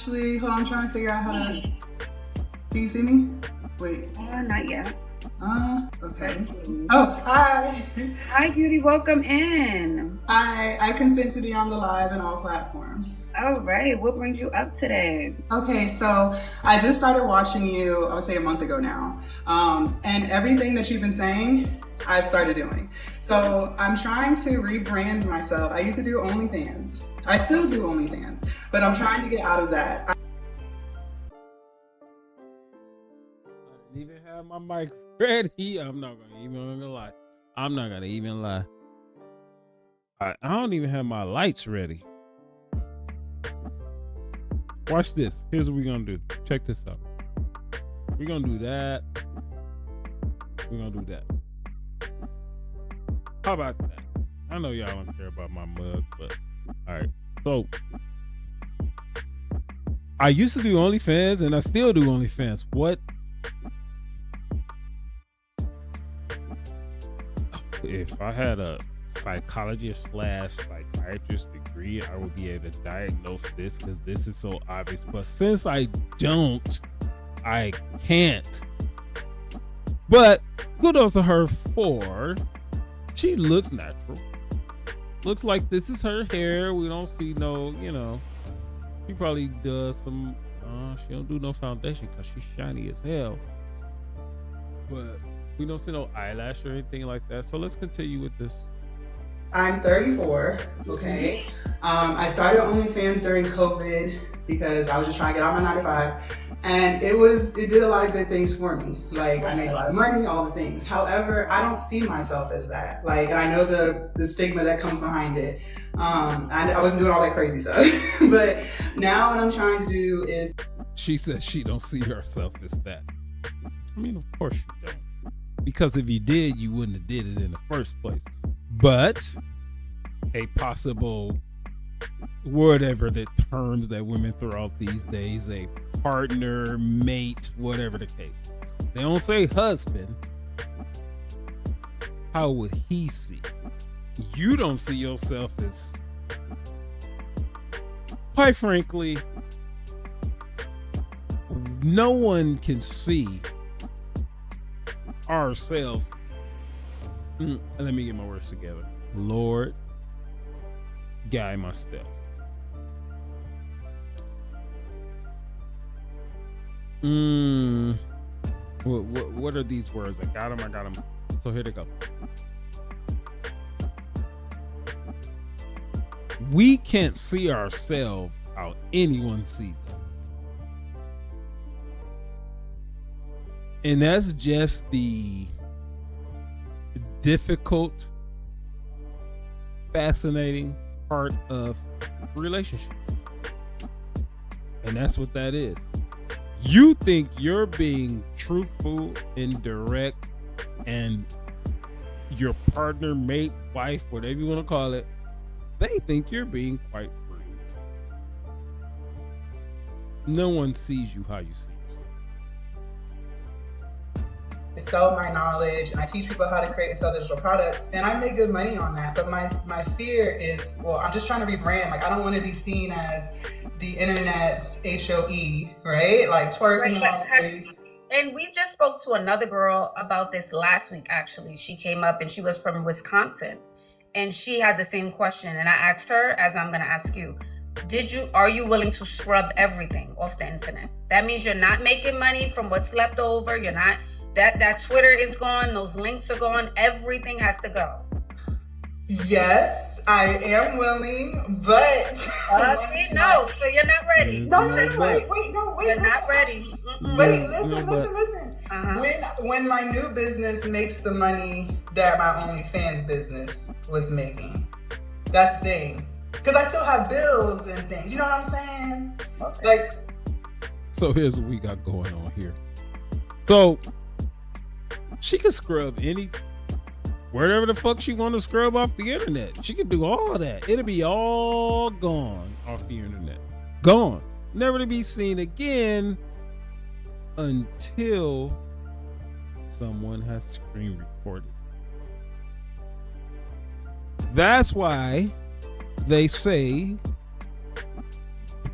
actually, hold on, I'm trying to figure out how to. Can you see me? Wait. Not yet. Okay. Oh, hi. Hi, Beauty. Welcome in. Hi. I consent to be on the live and all platforms. All right. What brings you up today? Okay, so I just started watching you, I would say a month ago now. And everything that you've been saying, I've started doing. So I'm trying to rebrand myself. I used to do OnlyFans. I still do OnlyFans, but I'm trying to get out of that. I didn't even have my mic ready. I'm not gonna lie. I'm not gonna even lie. I don't even have my lights ready. Watch this. Here's what we're gonna do. Check this out. We're gonna do that. We're gonna do that. How about that? I know y'all don't care about my mug, but all right. So I used to do OnlyFans and I still do OnlyFans. What? If I had a psychologist/psychiatrist degree, I would be able to diagnose this because this is so obvious. But since I don't, I can't. But kudos to her for she looks natural. Looks like this is her hair. We don't see no, she probably does some. She don't do no foundation because she's shiny as hell. But we don't see no eyelash or anything like that. So let's continue with this. I'm 34, okay? I started OnlyFans during COVID because I was just trying to get out my 9 to 5. And it did a lot of good things for me. Like, I made a lot of money, all the things. However, I don't see myself as that. Like, and I know the stigma that comes behind it. I wasn't doing all that crazy stuff. But now what I'm trying to do is... She says she don't see herself as that. I mean, of course you don't. Because if you did, you wouldn't have did it in the first place. But a possible, whatever the terms that women throw out these days, a partner, mate, whatever the case. They don't say husband. How would he see? You don't see yourself as, quite frankly, no one can see ourselves. Let me get my words together. Lord, guide my steps. What are these words? I got them. So here they go. We can't see ourselves how anyone sees us. And that's just the difficult, fascinating part of relationships. And that's what that is. You think you're being truthful and direct, and your partner, mate, wife, whatever you want to call it, they think you're being quite rude. No one sees you how you see yourself. Sell my knowledge and I teach people how to create and sell digital products, and I make good money on that. But my fear is, well, I'm just trying to rebrand. Like, I don't want to be seen as the internet's HOE, right? Like twerking and all the things. And we just spoke to another girl about this last week, actually. She came up and she was from Wisconsin, and she had the same question. And I asked her, as I'm going to ask you, are you willing to scrub everything off the internet? That means you're not making money from what's left over. You're not. That Twitter is gone. Those links are gone. Everything has to go. Yes, I am willing, but... No, so you're not ready. No, wait. You're not ready. Wait, listen. When my new business makes the money that my OnlyFans business was making, that's the thing. Because I still have bills and things. You know what I'm saying? Okay. So here's what we got going on here. So she could scrub whatever the fuck she want to scrub off the internet. She could do all that. It'll be all gone off the internet. Gone. Never to be seen again until someone has screen recorded. That's why they say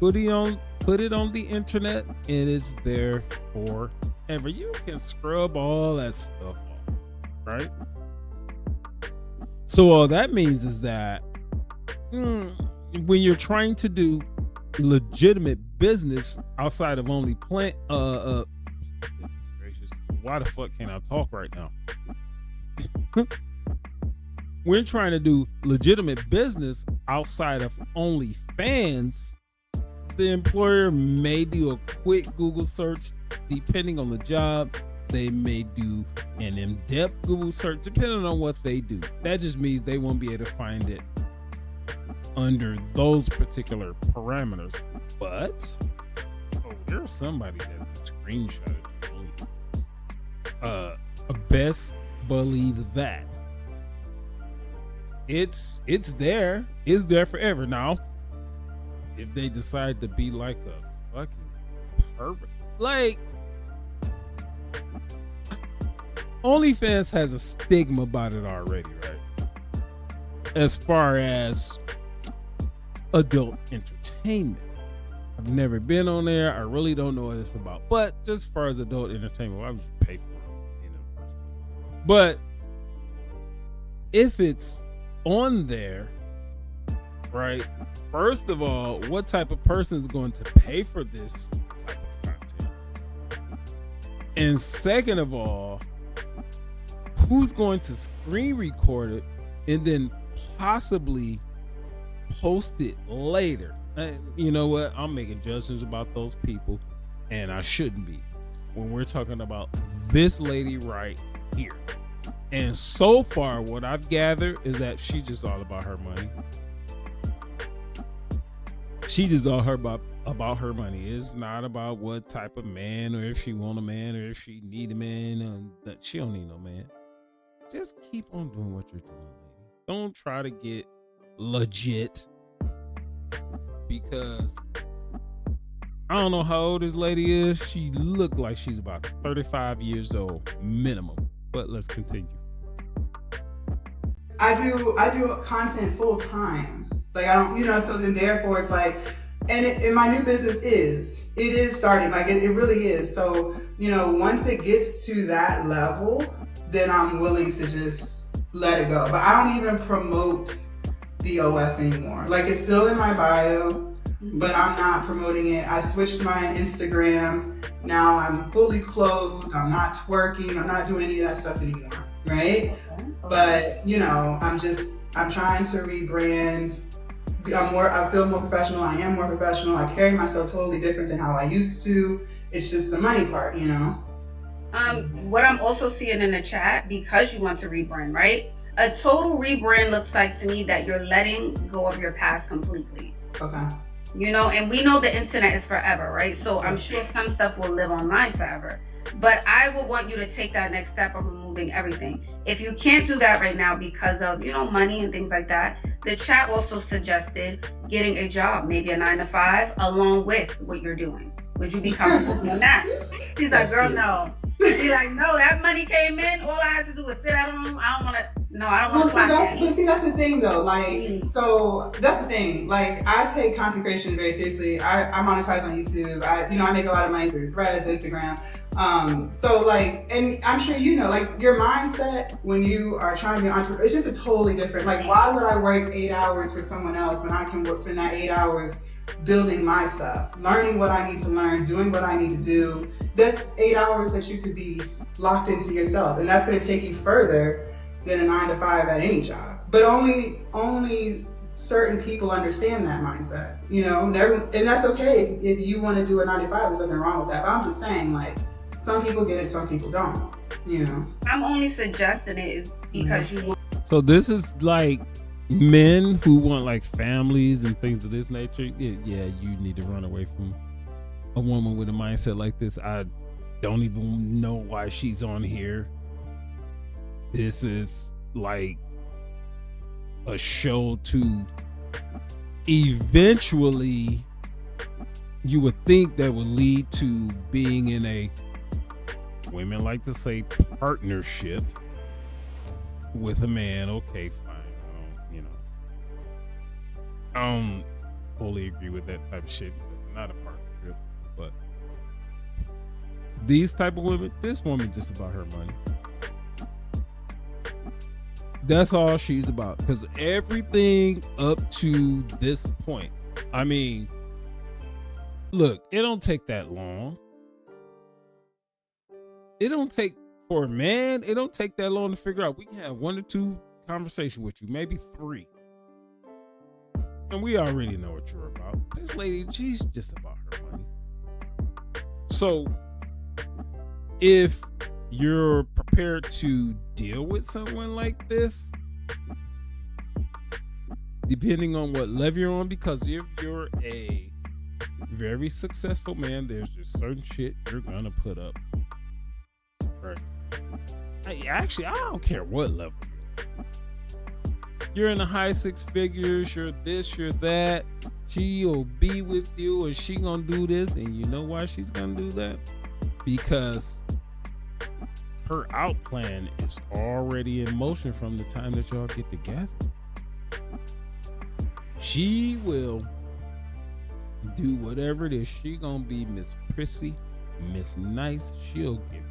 Put it on the internet, and it's there forever. You can scrub all that stuff off, right? So all that means is that when you're trying to do legitimate business outside of only plant gracious, why the fuck can't I talk right now? We're trying to do legitimate business outside of OnlyFans. The employer may do a quick Google search depending on the job. They may do an in-depth Google search depending on what they do. That just means they won't be able to find it under those particular parameters. But there's somebody that screenshotted OnlyFans. Best believe that it's there. It's there forever. Now, if they decide to be like a fucking pervert, like OnlyFans has a stigma about it already, right? As far as adult entertainment, I've never been on there. I really don't know what it's about. But just as far as adult entertainment, why would you pay for it in the first place? But if it's on there, right? First of all, what type of person is going to pay for this type of content? And second of all, who's going to screen record it and then possibly post it later? You know what? I'm making judgments about those people, and I shouldn't be when we're talking about this lady right here. And so far, what I've gathered is that she's just all about her money. She just all about her money. It's not about what type of man, or if she want a man, or if she need a man. That she don't need no man. Just keep on doing what you're doing, lady. Don't try to get legit, because I don't know how old this lady is. She looked like she's about 35 years old minimum. But let's continue. I do content full time. Like I don't, so then therefore it's like, and my new business is starting. Like it really is. So, once it gets to that level, then I'm willing to just let it go. But I don't even promote the OF anymore. Like it's still in my bio, but I'm not promoting it. I switched my Instagram. Now I'm fully clothed. I'm not twerking. I'm not doing any of that stuff anymore. Right? But, I'm trying to rebrand. I feel more professional. I am more professional. I carry myself totally different than how I used to. It's just the money part, What I'm also seeing in the chat, because you want to rebrand, right? A total rebrand looks like to me that you're letting go of your past completely. Okay. And we know the internet is forever, right? So I'm sure some stuff will live online forever. But I would want you to take that next step of removing everything. If you can't do that right now because of, money and things like that, the chat also suggested getting a job, maybe a 9-to-5, along with what you're doing. Would you be comfortable doing that? She's like, girl, no. She's like, no, that money came in. All I had to do was sit at home. I don't want to. That's the thing though. Like, so that's the thing. Like, I take content creation very seriously. I monetize on YouTube. I make a lot of money through Threads, Instagram. So like, and I'm sure like your mindset when you are trying to be an entrepreneur, it's just a totally different. Like, why would I work 8 hours for someone else when I can spend that 8 hours building my stuff, learning what I need to learn, doing what I need to do? That's 8 hours that you could be locked into yourself, and that's going to take you further than a 9-to-5 at any job. But only certain people understand that mindset, and that's okay. If you want to do a 9-to-5, there's nothing wrong with that. But I'm just saying, like, some people get it, some people don't, I'm only suggesting it because you want. So this is like men who want like families and things of this nature. Yeah, you need to run away from a woman with a mindset like this. I don't even know why she's on here. This is like a show to eventually, you would think, that would lead to being in a, women like to say, partnership with a man. Okay, fine. fully agree with that type of shit. It's not a partnership, but these type of women, this woman just about her money. That's all she's about. Because everything up to this point, I mean, look, it don't take that long. It don't take, for a man, it don't take that long to figure out. We can have 1 or 2 conversations with you, maybe 3. And we already know what you're about. This lady, she's just about her money. So if you're prepared to deal with someone like this, depending on what level you're on, because if you're a very successful man, there's just certain shit you're gonna put up. Right? Actually, I don't care what level you're in the high 6 figures, you're this, you're that. She'll be with you, and she gonna do this, and you know why she's gonna do that? Because her out plan is already in motion from the time that y'all get together. She will do whatever it is. She gonna be Miss Prissy, Miss Nice. She'll give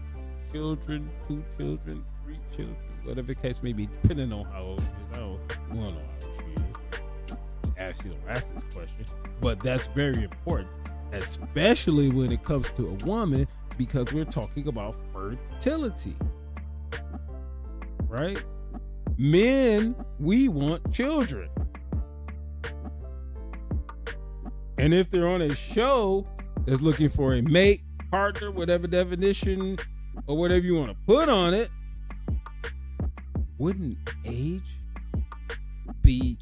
children, 2 children, 3 children, whatever the case may be, depending on how old she is. I don't know how old she is. Actually, don't ask this question, but that's very important, especially when it comes to a woman, because we're talking about fertility, right? Men, we want children. And if they're on a show that's looking for a mate, partner, whatever definition or whatever you want to put on it, wouldn't age be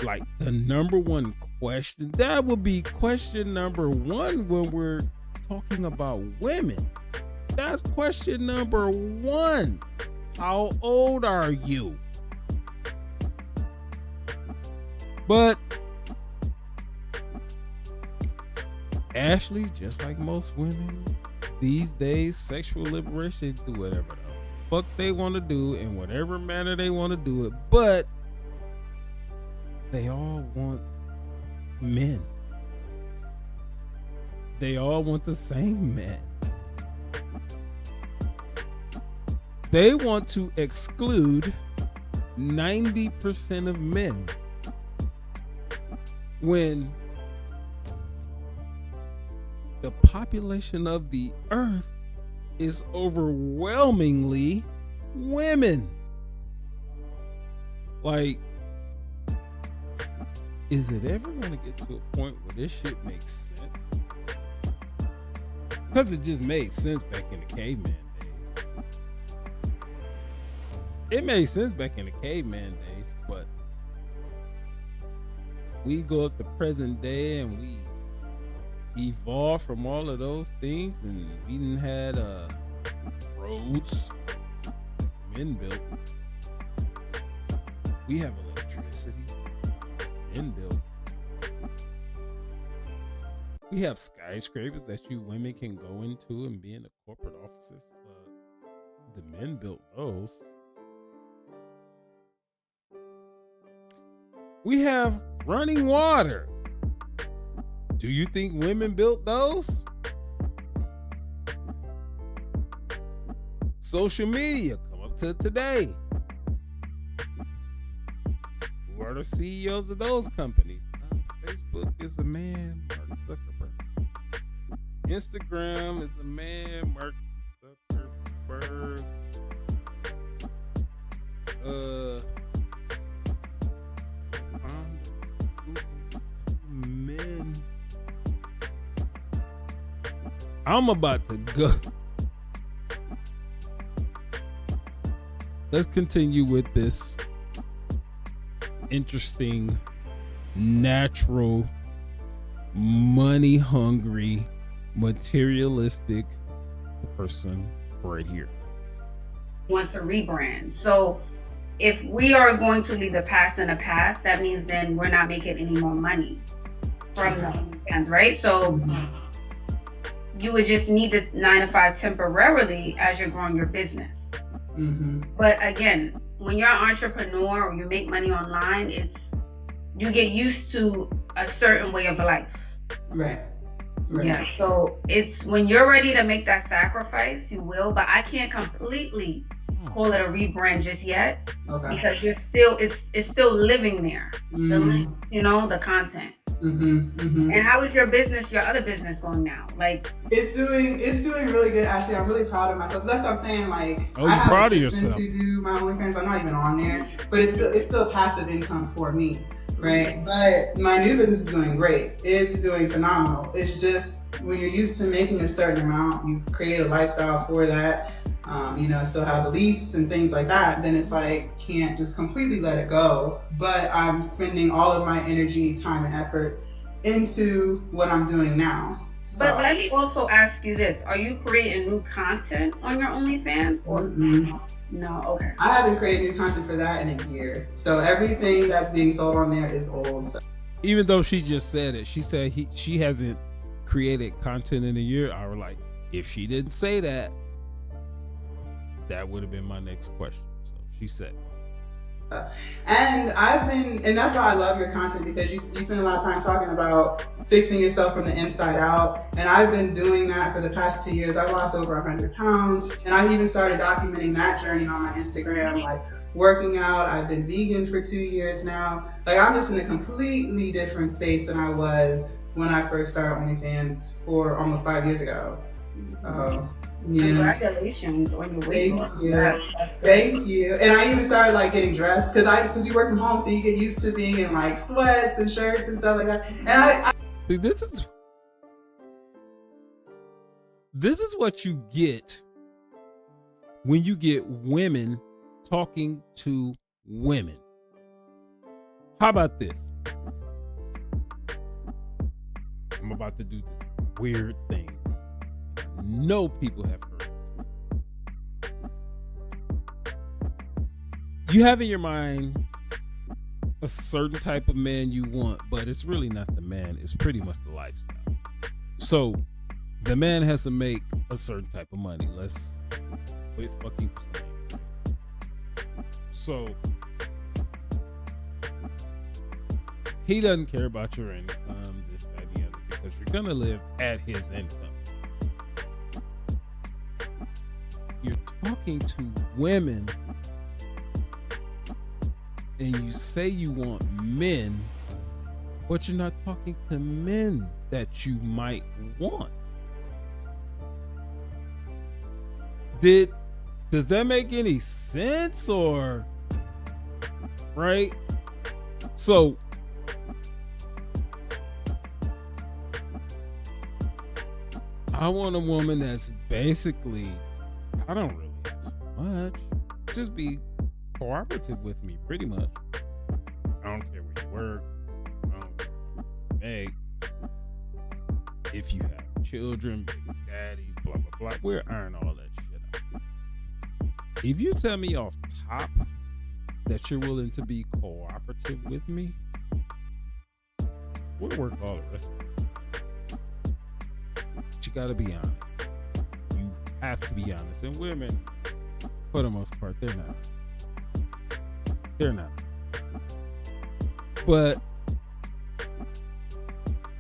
like the number one question? That would be question number 1 when we're talking about women. That's question number 1. How old are you? But Ashley, just like most women these days, sexual liberation, do whatever the fuck they want to do in whatever manner they want to do it, but they all want men. They all want the same men. They want to exclude 90% of men when the population of the earth is overwhelmingly women. Like, is it ever going to get to a point where this shit makes sense? Because it just made sense back in the caveman days. It made sense back in the caveman days, but we go up to present day and we evolved from all of those things, and we didn't had roads men built. We have electricity men built. We have skyscrapers that you women can go into and be in the corporate offices. The men built those. We have running water. Do you think women built those? Social media, come up to today. Who are the CEOs of those companies? Facebook is a man, Mark Zuckerberg. Instagram is a man, Mark Zuckerberg. Men. I'm about to go. Let's continue with this interesting, natural, money-hungry, materialistic person right here. Want to rebrand. So if we are going to leave the past in the past, that means then we're not making any more money from the OnlyFans, right? So you would just need the 9 to 5 temporarily as you're growing your business. Mm-hmm. But again, when you're an entrepreneur or you make money online, you get used to a certain way of life. Right. Yeah. So it's when you're ready to make that sacrifice, you will. But I can't completely call it a rebrand just yet, because you're still it's still living there. The content. And how is your business, your other business going now? Like it's doing really good. Actually, I'm really proud of myself. That's what I'm saying. Like I have proud assistants who do my OnlyFans. I'm not even on there, but it's still passive income for me, right? But my new business is doing great. It's doing phenomenal. It's just when you're used to making a certain amount, you create a lifestyle for that. Still have a lease and things like that, then it's like, can't just completely let it go. But I'm spending all of my energy, time, and effort into what I'm doing now. So. But let me also ask you this. Are you creating new content on your OnlyFans? Or no? Okay. I haven't created new content for that in a year. So everything that's being sold on there is old stuff. Even though she just said it, she said she hasn't created content in a year. I was like, if she didn't say that, that would have been my next question. So she said. And that's why I love your content, because you spend a lot of time talking about fixing yourself from the inside out. And I've been doing that for the past 2 years. I've lost over 100 pounds. And I even started documenting that journey on my Instagram, like working out. I've been vegan for 2 years now. Like I'm just in a completely different space than I was when I first started OnlyFans for almost 5 years ago. So. Yeah. Congratulations on your weight loss. Thank you. And I even started like getting dressed because you work from home, so you get used to being in like sweats and shirts and stuff like that. And I this is what you get when you get women talking to women. How about this? I'm about to do this weird thing. No people have heard this. You have in your mind a certain type of man you want, but it's really not the man. It's pretty much the lifestyle. So the man has to make a certain type of money. Let's quit fucking playing. So he doesn't care about your income, this, that, and the other, because you're gonna live at his income. You're talking to women and you say you want men, but you're not talking to men that you might want. Does that make any sense? Or right? So I want a woman that's basically, I don't really ask for much. Just be cooperative with me, pretty much. I don't care where you work. I don't care what you make. If you have children, baby daddies, blah, blah, blah. We'll iron all that shit out. If you tell me off top that you're willing to be cooperative with me, we'll work all the rest of it. But you gotta be honest. You have to be honest. And women, for the most part, they're not. They're not. But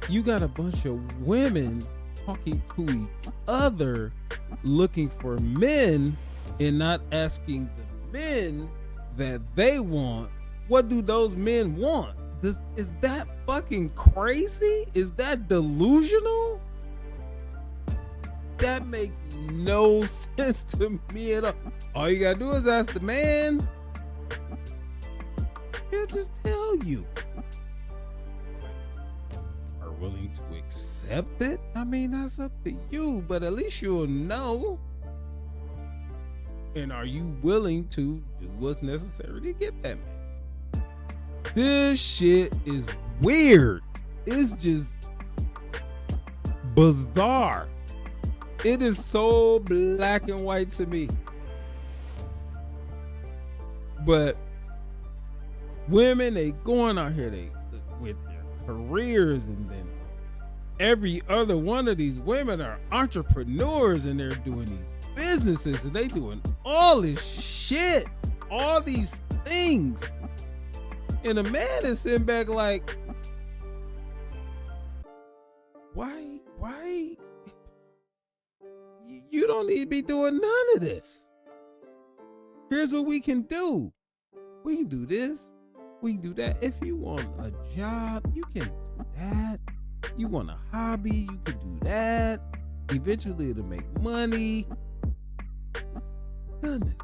you got a bunch of women talking to each other, looking for men, and not asking the men that they want, what do those men want? Is that fucking crazy? Is that delusional? That makes no sense to me at all. All you gotta do is ask the man. He'll just tell you. Are willing to accept it? I mean, that's up to you, but at least you'll know. And are you willing to do what's necessary to get that man? This shit is weird. It's just bizarre. It is so black and white to me. But women, they going out here, they with their careers, and then every other one of these women are entrepreneurs, and they're doing these businesses, and they doing all this shit, all these things. And a man is sitting back like, why you don't need to be doing none of this. Here's what we can do. We can do this. We can do that. If you want a job, you can do that. You want a hobby, you can do that. Eventually it'll make money. Goodness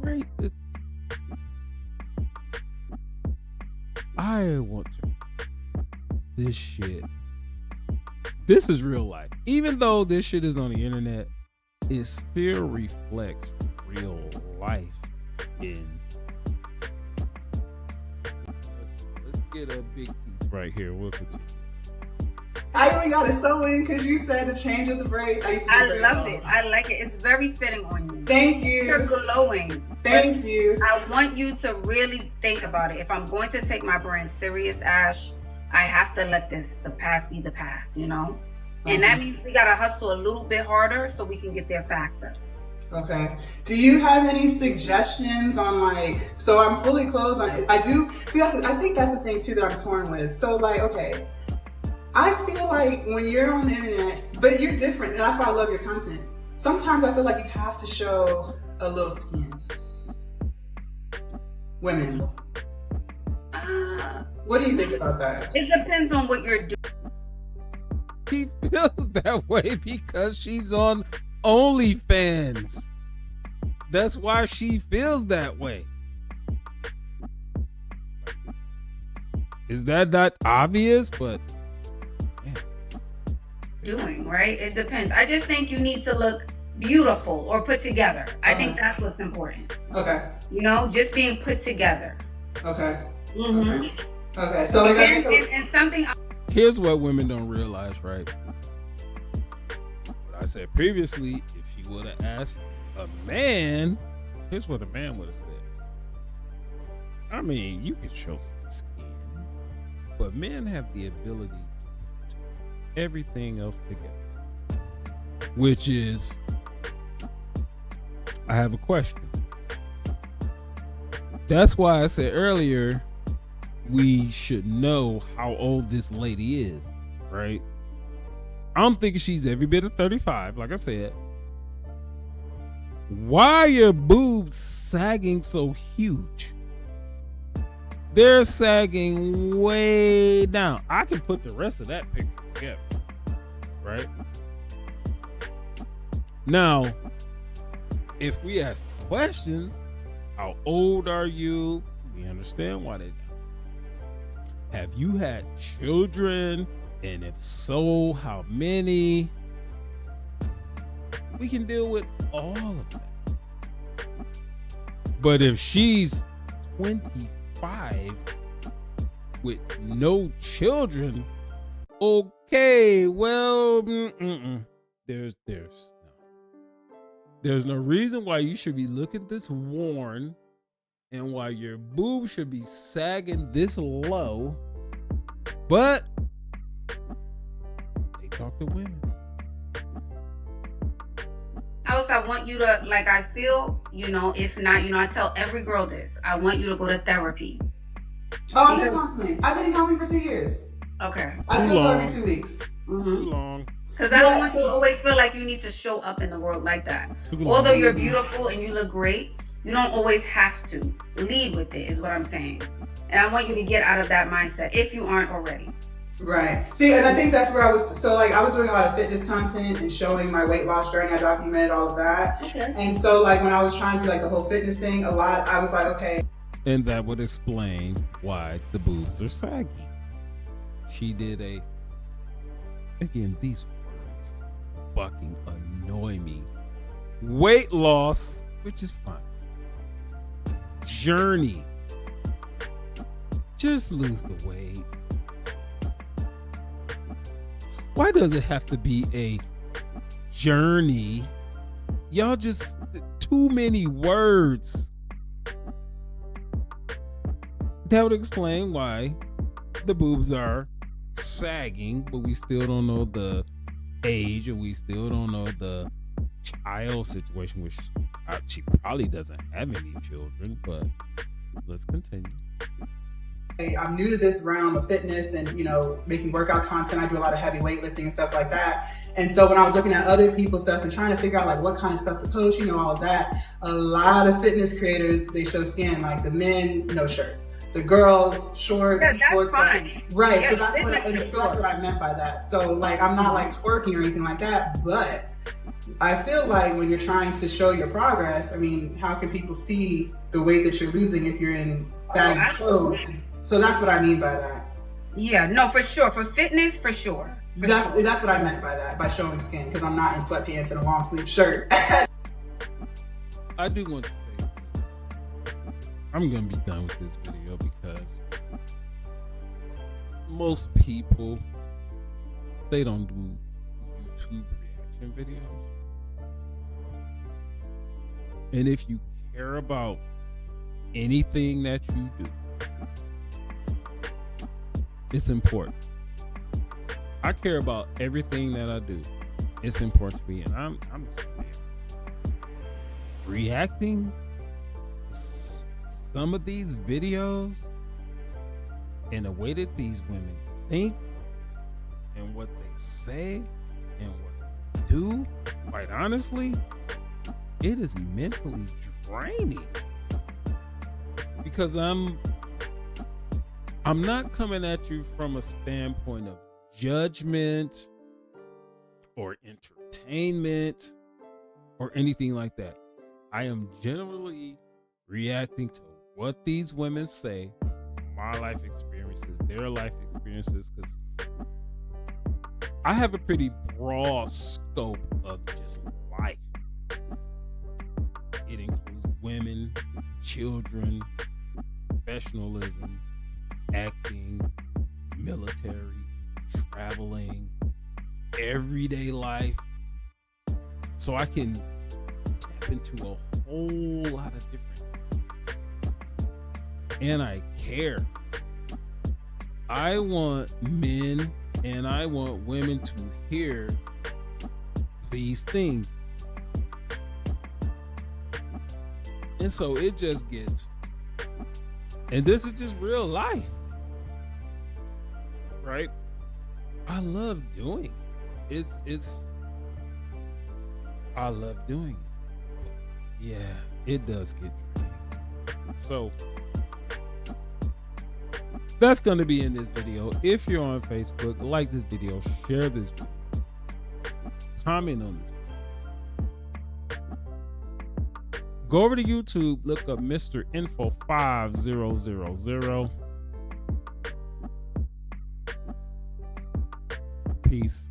gracious. I want to. This shit. This is real life. Even though this shit is on the internet, it still reflects real life in. Let's get a big piece right here. We'll continue. I even got a sew-in because you said the change of the braids. I love it. I like it. It's very fitting on you. Thank you. You're glowing. Thank you. I want you to really think about it. If I'm going to take my brand serious, Ash, I have to let the past be the past, you know? And that means we gotta hustle a little bit harder so we can get there faster. Okay. Do you have any suggestions on like, so I'm fully clothed on, I do, see, I think that's the thing too that I'm torn with. So like, okay, I feel like when you're on the internet, but you're different, and that's why I love your content. Sometimes I feel like you have to show a little skin. Women. What do you think about that? It depends on what you're doing. She feels that way because she's on ONLYFANS. That's why she feels that way. Is that not obvious? But doing, right? It depends. I just think you need to look beautiful or put together. I think that's what's important. Okay. You know, just being put together. Okay. Mm-hmm. Okay. So like, and something. Here's what women don't realize, right? What I said previously, if she would have asked a man, here's what a man would have said. I mean, you can show some skin, but men have the ability to put everything else together. Which is, I have a question. That's why I said earlier, we should know how old this lady is, right? I'm thinking she's every bit of 35, like I said. Why are your boobs sagging so huge? They're sagging way down. I can put the rest of that picture together, right? Now, if we ask questions, how old are you? We understand why they don't. Have you had children? And if so, how many? We can deal with all of that. But if she's 25 with no children, okay, well, there's no reason why you should be looking this worn and why your boobs should be sagging this low. But they talk to women. Else, I want you to, like, I feel, you know, if not, you know, I tell every girl this. I want you to go to therapy. Oh, I'm in counseling. I've been in counseling for 2 years. Okay. I still go every 2 weeks. Too long. Because I don't want you to always feel like you need to show up in the world like that. Although you're beautiful and you look great, you don't always have to. Lead with it is what I'm saying. And I want you to get out of that mindset if you aren't already. Right. See, and I think that's where I was, so like I was doing a lot of fitness content and showing my weight loss journey. I documented all of that. Okay. And so like when I was trying to do like the whole fitness thing, a lot, I was like, okay. And that would explain why the boobs are saggy. She did again, these words fucking annoy me. Weight loss, which is fine. Journey. Just lose the weight. Why does it have to be a journey? Y'all just too many words. That would explain why the boobs are sagging, but we still don't know the age, and we still don't know the child situation, which she probably doesn't have any children, but let's continue. I'm new to this realm of fitness and, you know, making workout content. I do a lot of heavy weightlifting and stuff like that. And so when I was looking at other people's stuff and trying to figure out like what kind of stuff to post, you know, all of that, a lot of fitness creators, they show skin, like the men, no shirts. The girls, shorts, Yeah, that's sports bra. fine. Right. Yeah, so that's fitness what I meant by that. So like I'm not like twerking or anything like that, but I feel like when you're trying to show your progress, I mean, how can people see the weight that you're losing if you're in baggy clothes? So that's what I mean by that. Yeah, no, for sure. For fitness, for sure. That's what I meant by that, by showing skin, because I'm not in sweatpants and a long sleeve shirt. I do want to say this. I'm going to be done with this video because most people, they don't do YouTube reaction videos. And if you care about anything that you do, it's important. I care about everything that I do. It's important to me, and I'm reacting to some of these videos and the way that these women think and what they say and what they do. Quite honestly, it is mentally draining because I'm not coming at you from a standpoint of judgment or entertainment or anything like that. I am generally reacting to what these women say, my life experiences, their life experiences, because I have a pretty broad scope of just life. It includes women, children, professionalism, acting, military, traveling, everyday life. So I can tap into a whole lot of different, and I care. I want men and I want women to hear these things. And so it just gets, and this is just real life, right? I love doing it. I love doing it. Yeah, it does get draining. So that's going to be in this video. If you're on Facebook, like this video, share this video, comment on this video. Go over to YouTube, look up Mr. Info 5000. Peace.